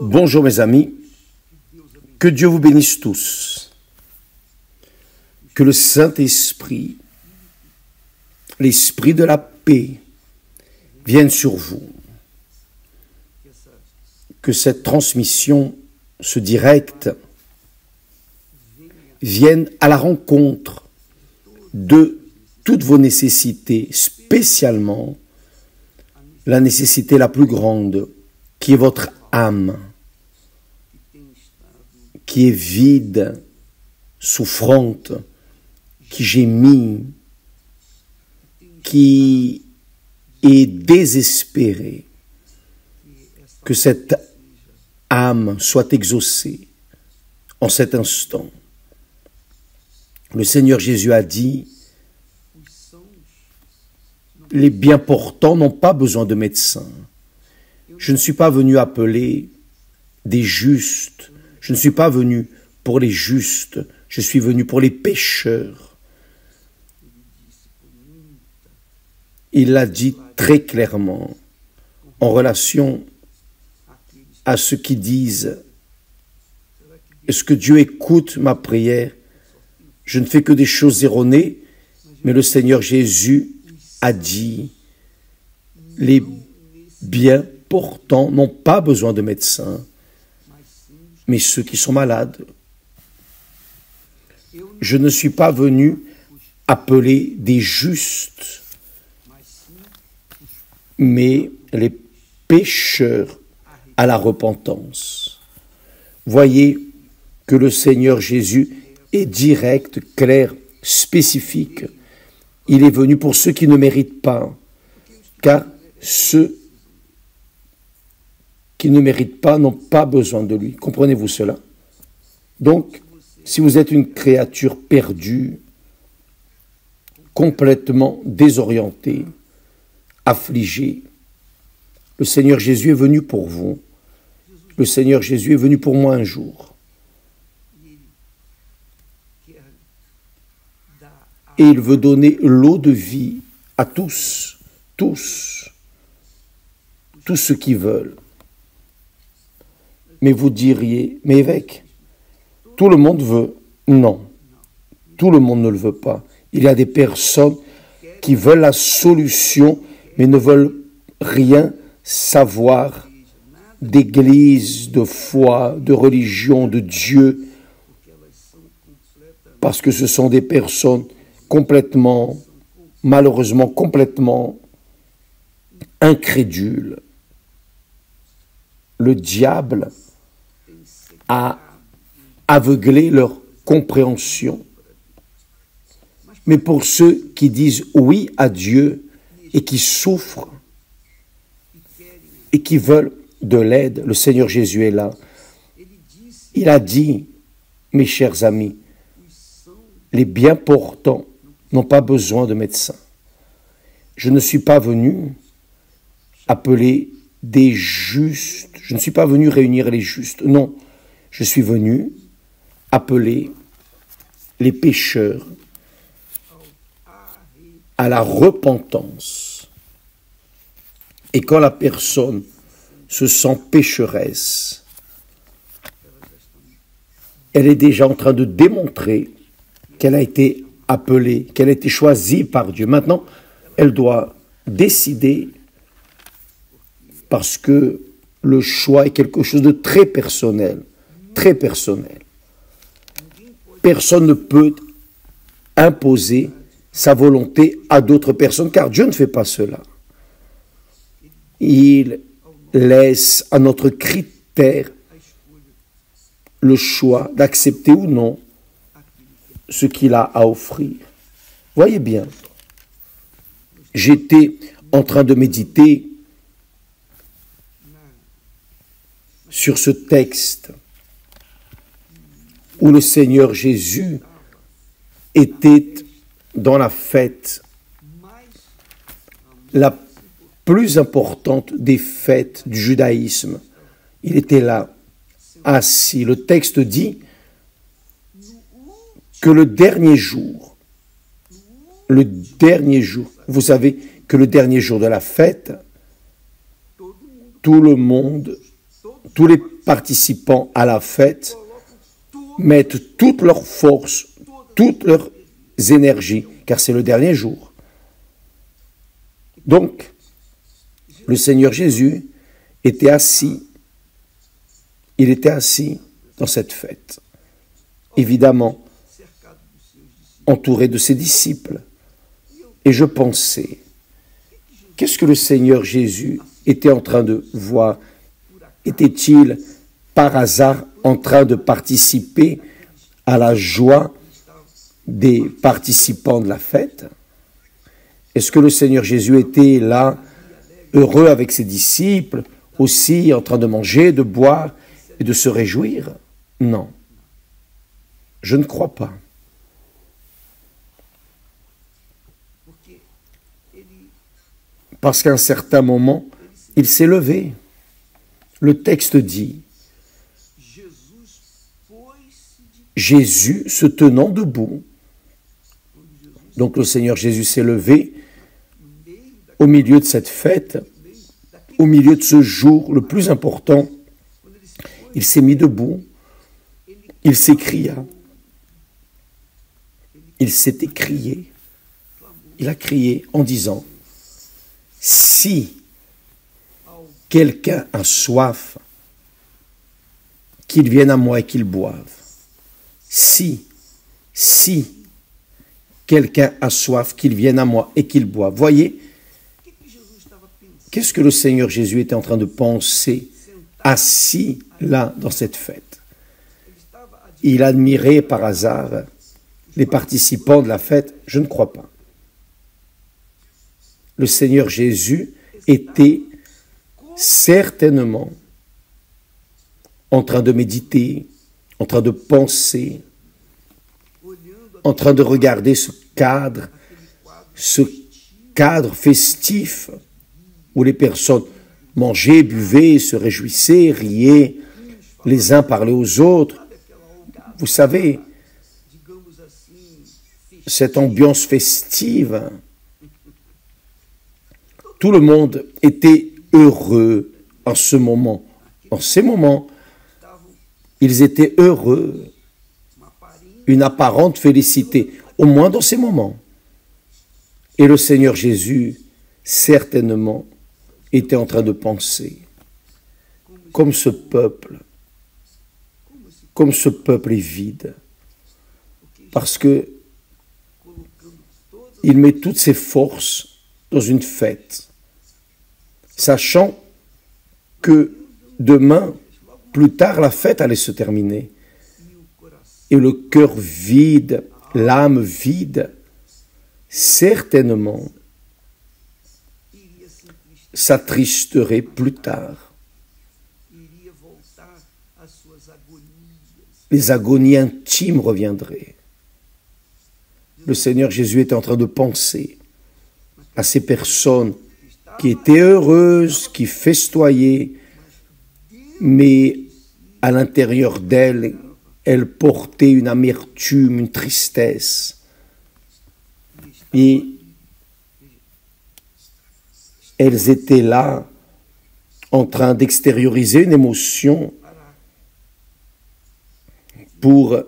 Bonjour mes amis, que Dieu vous bénisse tous, que le Saint-Esprit, l'Esprit de la paix vienne sur vous, que cette transmission, ce direct, vienne à la rencontre de toutes vos nécessités, spécialement la nécessité la plus grande, qui est votre âme, qui est vide, souffrante, qui gémit, qui est désespérée. Que cette âme soit exaucée en cet instant. Le Seigneur Jésus a dit, les bien portants n'ont pas besoin de médecins. Je ne suis pas venu appeler des justes. Je ne suis pas venu pour les justes. Je suis venu pour les pécheurs. Il l'a dit très clairement en relation à ceux qui disent « Est-ce que Dieu écoute ma prière? Je ne fais que des choses erronées. » Mais le Seigneur Jésus a dit « Les bien portants n'ont pas besoin de médecins, mais ceux qui sont malades. » Je ne suis pas venu appeler des justes, mais les pécheurs à la repentance. Voyez que le Seigneur Jésus est direct, clair, spécifique. Il est venu pour ceux qui ne méritent pas, car ceux qui ne méritent pas n'ont pas besoin de lui. Comprenez-vous cela? Donc, si vous êtes une créature perdue, complètement désorientée, affligée, le Seigneur Jésus est venu pour vous. Le Seigneur Jésus est venu pour moi un jour. Et il veut donner l'eau de vie à tous ceux qui veulent. Mais vous diriez, mais évêque, tout le monde veut. Non, tout le monde ne le veut pas. Il y a des personnes qui veulent la solution, mais ne veulent rien savoir d'église, de foi, de religion, de Dieu, parce que ce sont des personnes complètement, malheureusement complètement incrédules. Le diable a aveuglé leur compréhension. Mais pour ceux qui disent oui à Dieu et qui souffrent et qui veulent de l'aide, le Seigneur Jésus est là. Il a dit, mes chers amis, les bien portants n'ont pas besoin de médecins. Je ne suis pas venu appeler des justes, je ne suis pas venu réunir les justes, non, je suis venu appeler les pécheurs à la repentance. Et quand la personne se sent pécheresse, elle est déjà en train de démontrer qu'elle a été appelée, qu'elle a été choisie par Dieu. Maintenant, elle doit décider, parce que le choix est quelque chose de très personnel, très personnel. Personne ne peut imposer sa volonté à d'autres personnes, car Dieu ne fait pas cela. Il laisse à notre critère le choix d'accepter ou non ce qu'il a à offrir. Voyez bien, j'étais en train de méditer sur ce texte où le Seigneur Jésus était dans la fête la plus importante des fêtes du judaïsme. Il était là, assis. Le texte dit que le dernier jour, vous savez que le dernier jour de la fête, tout le monde tous les participants à la fête mettent toute leur force, toutes leurs énergies, car c'est le dernier jour. Donc, le Seigneur Jésus était assis, il était assis dans cette fête, évidemment, entouré de ses disciples. Et je pensais, qu'est-ce que le Seigneur Jésus était en train de voir? Était-il par hasard en train de participer à la joie des participants de la fête? Est-ce que le Seigneur Jésus était là, heureux avec ses disciples, aussi en train de manger, de boire et de se réjouir? Non, je ne crois pas. Parce qu'à un certain moment, il s'est levé. Le texte dit, Jésus se tenant debout. Donc le Seigneur Jésus s'est levé au milieu de cette fête, au milieu de ce jour le plus important. Il s'est mis debout, il s'écria, il s'est écrié, il a crié en disant, si quelqu'un a soif, qu'il vienne à moi et qu'il boive. Si quelqu'un a soif, qu'il vienne à moi et qu'il boive. Voyez, qu'est-ce que le Seigneur Jésus était en train de penser, assis là dans cette fête? Il admirait par hasard les participants de la fête? Je ne crois pas. Le Seigneur Jésus était certainement en train de méditer, en train de penser, en train de regarder ce cadre festif où les personnes mangeaient, buvaient, se réjouissaient, riaient, les uns parlaient aux autres. Vous savez, cette ambiance festive, tout le monde était heureux en ce moment. En ces moments, ils étaient heureux, une apparente félicité, au moins dans ces moments. Et le Seigneur Jésus, certainement, était en train de penser, comme ce peuple est vide, parce que il met toutes ses forces dans une fête, sachant que demain, plus tard, la fête allait se terminer. Et le cœur vide, l'âme vide, certainement, s'attristerait plus tard. Les agonies intimes reviendraient. Le Seigneur Jésus était en train de penser à ces personnes qui étaient heureuses, qui festoyaient, mais à l'intérieur d'elles, elles portaient une amertume, une tristesse. Et elles étaient là, en train d'extérioriser une émotion pour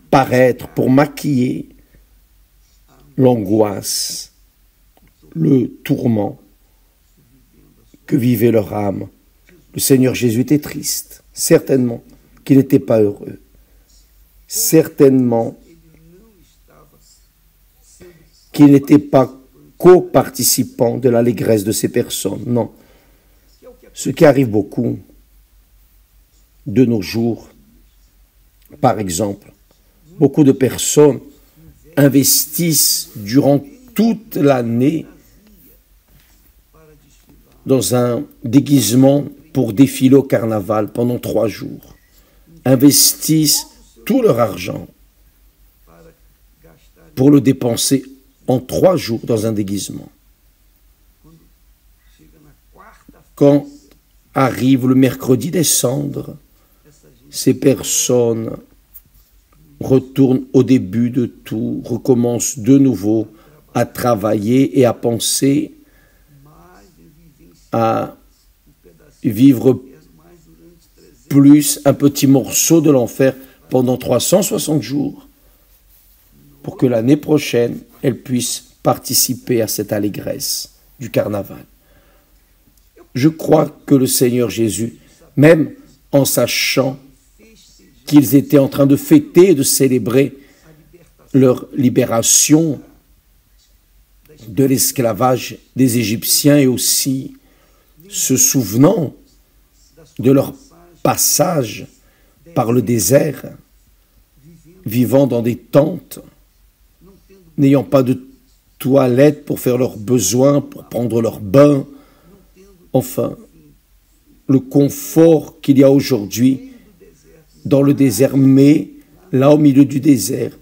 paraître, pour maquiller l'angoisse, le tourment que vivait leur âme. Le Seigneur Jésus était triste, certainement qu'il n'était pas heureux, certainement qu'il n'était pas co-participant de l'allégresse de ces personnes. Non, ce qui arrive beaucoup de nos jours, par exemple, beaucoup de personnes investissent durant toute l'année dans un déguisement pour défiler au carnaval pendant 3 jours. Investissent tout leur argent pour le dépenser en 3 jours dans un déguisement. Quand arrive le mercredi des cendres, ces personnes retournent au début de tout, recommencent de nouveau à travailler et à penser, à vivre plus un petit morceau de l'enfer pendant 360 jours, pour que l'année prochaine, elle puisse participer à cette allégresse du carnaval. Je crois que le Seigneur Jésus, même en sachant qu'ils étaient en train de fêter et de célébrer leur libération de l'esclavage des Égyptiens et aussi se souvenant de leur passage par le désert, vivant dans des tentes, n'ayant pas de toilettes pour faire leurs besoins, pour prendre leur bain, enfin, le confort qu'il y a aujourd'hui dans le désert, mais là au milieu du désert,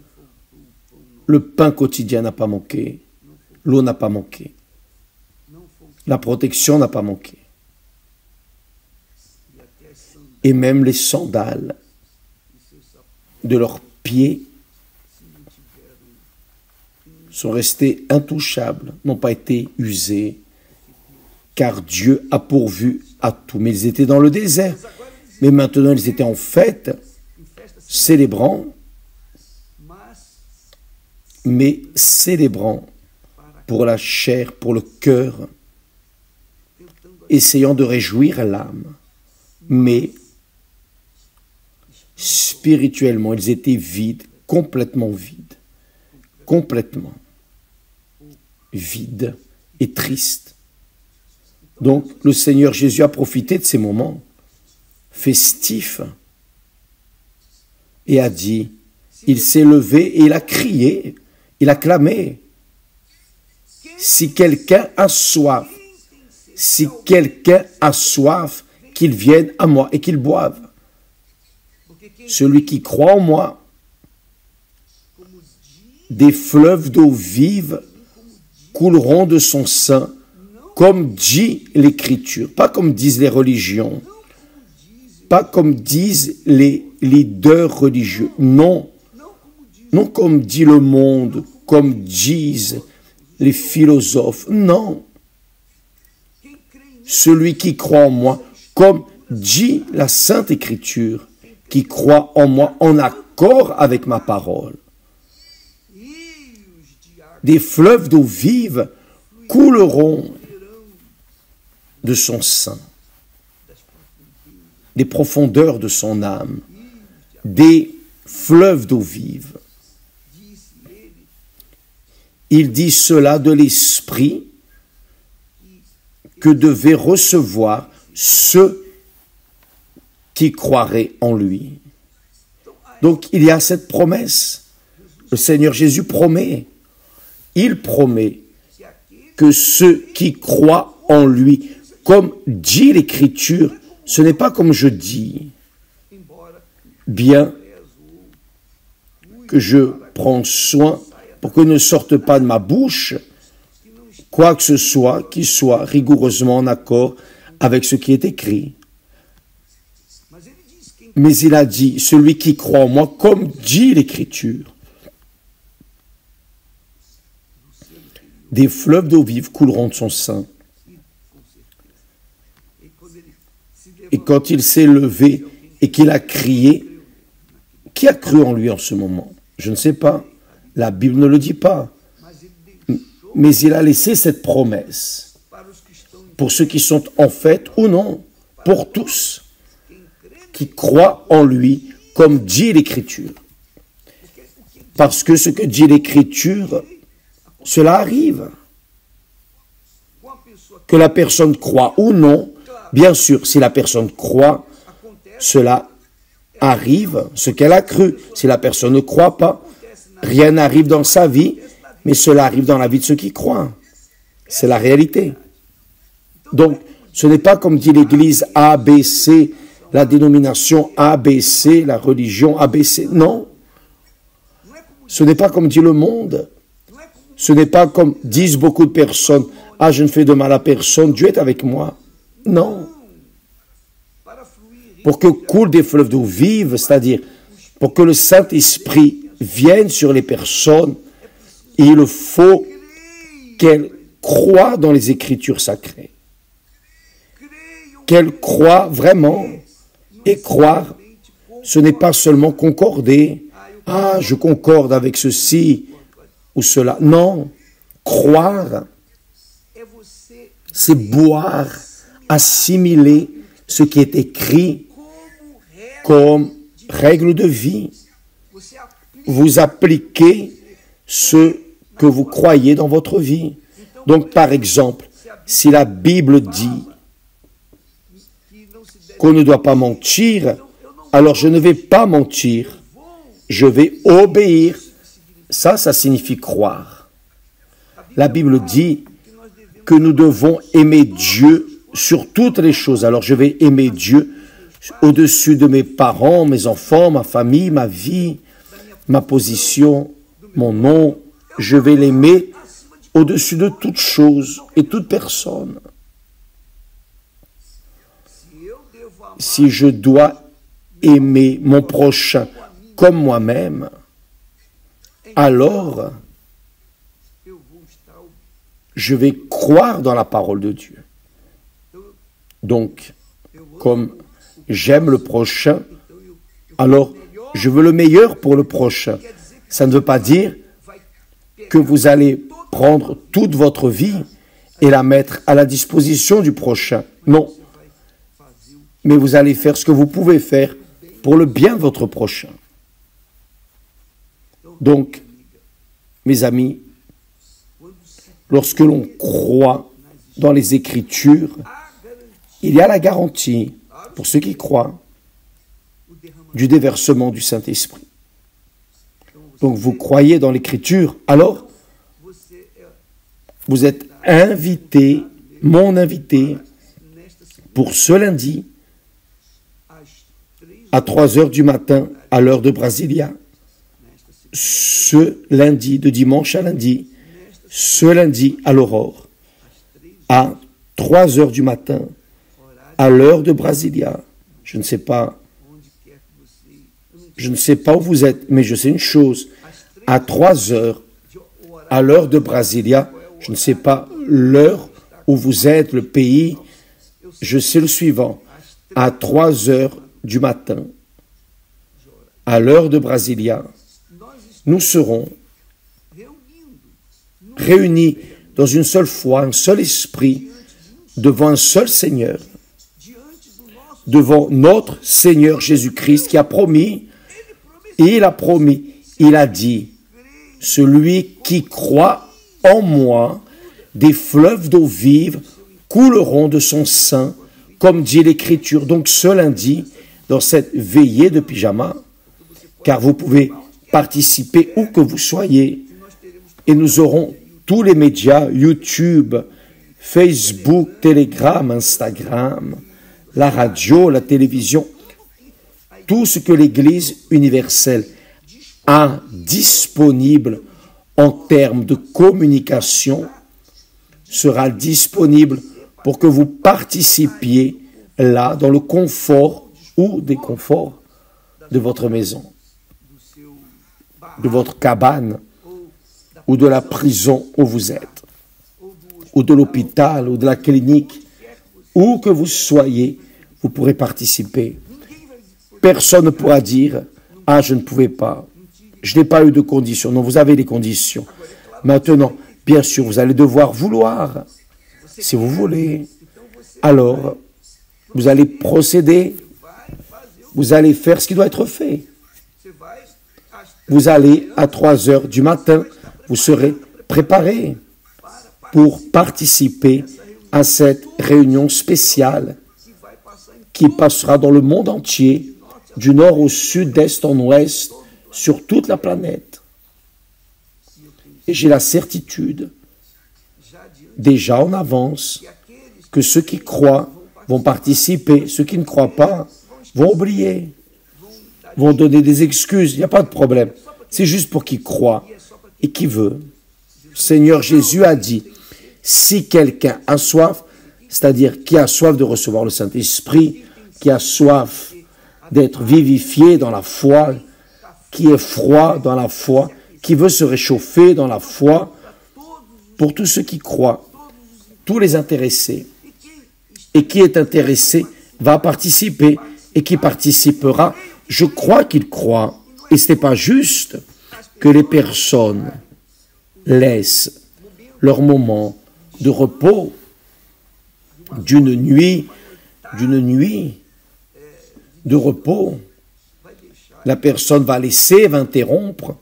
le pain quotidien n'a pas manqué, l'eau n'a pas manqué, la protection n'a pas manqué. Et même les sandales de leurs pieds sont restés intouchables, n'ont pas été usés, car Dieu a pourvu à tout. Mais ils étaient dans le désert. Mais maintenant, ils étaient en fête, célébrant, mais célébrant pour la chair, pour le cœur, essayant de réjouir l'âme. Mais spirituellement, ils étaient vides, complètement vides et tristes. Donc, le Seigneur Jésus a profité de ces moments festifs et a dit, il s'est levé et il a crié, il a clamé. Si quelqu'un a soif, qu'il vienne à moi et qu'il boive. Celui qui croit en moi, des fleuves d'eau vive couleront de son sein, comme dit l'Écriture, pas comme disent les religions, pas comme disent les leaders religieux, non comme dit le monde, comme disent les philosophes, non. Celui qui croit en moi, comme dit la Sainte Écriture, qui croit en moi en accord avec ma parole. Des fleuves d'eau vive couleront de son sein, des profondeurs de son âme, des fleuves d'eau vive. Il dit cela de l'Esprit que devaient recevoir ceux qui croiraient en lui. Donc il y a cette promesse. Le Seigneur Jésus promet. Il promet que ceux qui croient en lui, comme dit l'Écriture, ce n'est pas comme je dis, bien que je prends soin pour que ne sorte pas de ma bouche quoi que ce soit qui soit rigoureusement en accord avec ce qui est écrit. Mais il a dit, celui qui croit en moi, comme dit l'Écriture, des fleuves d'eau vive couleront de son sein. Et quand il s'est levé et qu'il a crié, qui a cru en lui en ce moment? Je ne sais pas. La Bible ne le dit pas. Mais il a laissé cette promesse pour ceux qui sont en fête ou non, pour tous qui croient en lui, comme dit l'Écriture. Parce que ce que dit l'Écriture, cela arrive. Que la personne croit ou non, bien sûr, si la personne croit, cela arrive, ce qu'elle a cru. Si la personne ne croit pas, rien n'arrive dans sa vie, mais cela arrive dans la vie de ceux qui croient. C'est la réalité. Donc, ce n'est pas comme dit l'Église ABC, la dénomination ABC, la religion ABC. Non. Ce n'est pas comme dit le monde. Ce n'est pas comme disent beaucoup de personnes. Ah, je ne fais de mal à personne, Dieu est avec moi. Non. Pour que coulent des fleuves d'eau vive, c'est-à-dire pour que le Saint-Esprit vienne sur les personnes, il faut qu'elles croient dans les Écritures sacrées. Qu'elles croient vraiment Et croire, ce n'est pas seulement concorder. Ah, je concorde avec ceci ou cela. Non, croire, c'est boire, assimiler ce qui est écrit comme règle de vie. Vous appliquez ce que vous croyez dans votre vie. Donc, par exemple, si la Bible dit qu'on ne doit pas mentir, alors je ne vais pas mentir. Je vais obéir. Ça signifie croire. La Bible dit que nous devons aimer Dieu sur toutes les choses. Alors je vais aimer Dieu au-dessus de mes parents, mes enfants, ma famille, ma vie, ma position, mon nom. Je vais l'aimer au-dessus de toute chose et toute personne. Si je dois aimer mon prochain comme moi-même, alors je vais croire dans la parole de Dieu. Donc, comme j'aime le prochain, alors je veux le meilleur pour le prochain. Ça ne veut pas dire que vous allez prendre toute votre vie et la mettre à la disposition du prochain. Non. Mais vous allez faire ce que vous pouvez faire pour le bien de votre prochain. Donc, mes amis, lorsque l'on croit dans les Écritures, il y a la garantie, pour ceux qui croient, du déversement du Saint-Esprit. Donc, vous croyez dans l'Écriture, alors vous êtes invité, mon invité, pour ce lundi, à 3h du matin, à l'heure de Brasilia. Ce lundi, de dimanche à lundi, ce lundi à l'aurore, à 3h du matin, à l'heure de Brasilia. Je ne sais pas où vous êtes, mais je sais une chose. À 3h, à l'heure de Brasilia, je ne sais pas l'heure où vous êtes, le pays, je sais le suivant. À 3h du matin, à l'heure de Brasilia, nous serons réunis dans une seule foi, un seul esprit, devant un seul Seigneur, devant notre Seigneur Jésus-Christ qui a promis, il a dit, celui qui croit en moi, des fleuves d'eau vive couleront de son sein, comme dit l'Écriture. Donc ce lundi, dans cette veillée de pyjama, car vous pouvez participer où que vous soyez, et nous aurons tous les médias, YouTube, Facebook, Telegram, Instagram, la radio, la télévision, tout ce que l'Église universelle a disponible en termes de communication sera disponible pour que vous participiez là, dans le confort ou déconfort de votre maison, de votre cabane, ou de la prison où vous êtes, ou de l'hôpital, ou de la clinique, où que vous soyez, vous pourrez participer. Personne ne pourra dire « Ah, je ne pouvais pas, je n'ai pas eu de conditions. » Non, vous avez les conditions. Maintenant, bien sûr, vous allez devoir vouloir, si vous voulez. Alors, vous allez procéder, vous allez faire ce qui doit être fait. Vous allez à 3h du matin, vous serez préparés pour participer à cette réunion spéciale qui passera dans le monde entier, du nord au sud, d'est en ouest, sur toute la planète. Et j'ai la certitude, déjà en avance, que ceux qui croient vont participer, ceux qui ne croient pas vont oublier, vont donner des excuses, il n'y a pas de problème. C'est juste pour qui croit et qui veut. Seigneur Jésus a dit, si quelqu'un a soif, c'est-à-dire qui a soif de recevoir le Saint-Esprit, qui a soif d'être vivifié dans la foi, qui est froid dans la foi, qui veut se réchauffer dans la foi, pour tous ceux qui croient, tous les intéressés. Et qui est intéressé va participer. et qui participera. Je crois qu'il croit. Et ce n'est pas juste que les personnes laissent leur moment de repos d'une nuit de repos. La personne va interrompre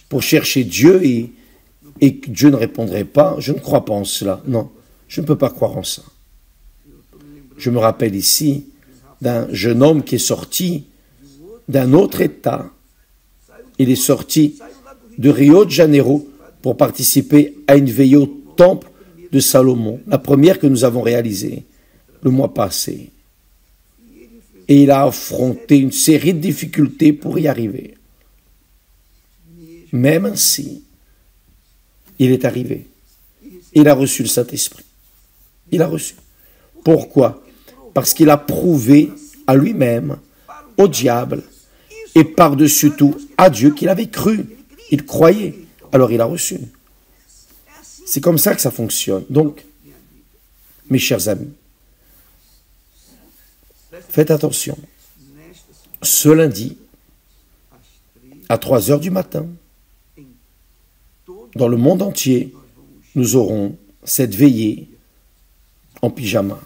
pour chercher Dieu et que Dieu ne répondrait pas. Je ne crois pas en cela. Non, je ne peux pas croire en ça. Je me rappelle ici d'un jeune homme qui est sorti d'un autre État. Il est sorti de Rio de Janeiro pour participer à une veillée au temple de Salomon, la première que nous avons réalisée le mois passé. Et il a affronté une série de difficultés pour y arriver. Même ainsi, il est arrivé. Il a reçu le Saint-Esprit. Il a reçu. Pourquoi? Parce qu'il a prouvé à lui-même, au diable, et par-dessus tout à Dieu qu'il avait cru. Il croyait. Alors il a reçu. C'est comme ça que ça fonctionne. Donc, mes chers amis, faites attention. Ce lundi, à 3 heures du matin, dans le monde entier, nous aurons cette veillée en pyjama.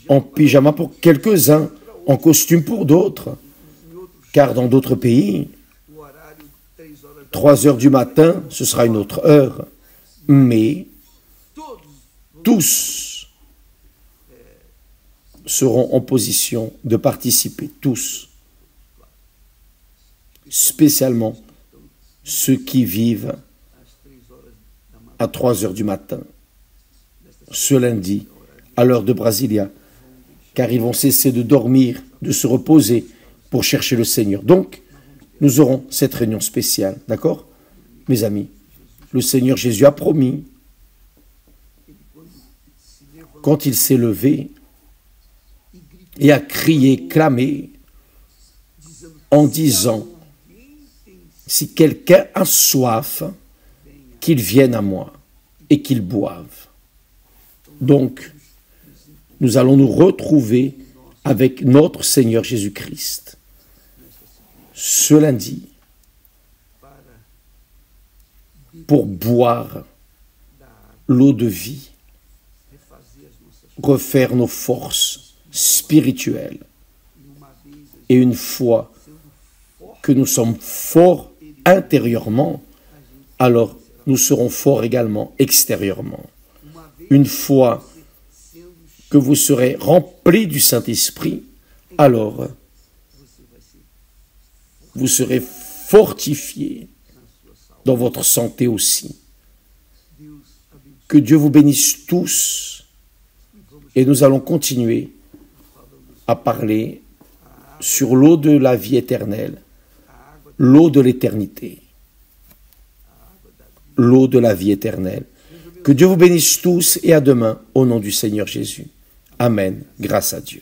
En pyjama pour quelques-uns, en costume pour d'autres. Car dans d'autres pays, 3 heures du matin, ce sera une autre heure. Mais tous seront en position de participer, tous. Spécialement ceux qui vivent à 3 heures du matin, ce lundi, à l'heure de Brasilia, car ils vont cesser de dormir, de se reposer pour chercher le Seigneur. Donc, nous aurons cette réunion spéciale, d'accord, mes amis? Le Seigneur Jésus a promis, quand il s'est levé et a crié, clamé, en disant, si quelqu'un a soif, qu'il vienne à moi et qu'il boive. Donc, nous allons nous retrouver avec notre Seigneur Jésus-Christ ce lundi pour boire l'eau de vie, refaire nos forces spirituelles. Et une fois que nous sommes forts intérieurement, alors nous serons forts également extérieurement. Une fois que vous serez remplis du Saint-Esprit, alors vous serez fortifiés dans votre santé aussi. Que Dieu vous bénisse tous et nous allons continuer à parler sur l'eau de la vie éternelle, l'eau de l'éternité, l'eau de la vie éternelle. Que Dieu vous bénisse tous et à demain au nom du Seigneur Jésus. Amen. Grâce à Dieu.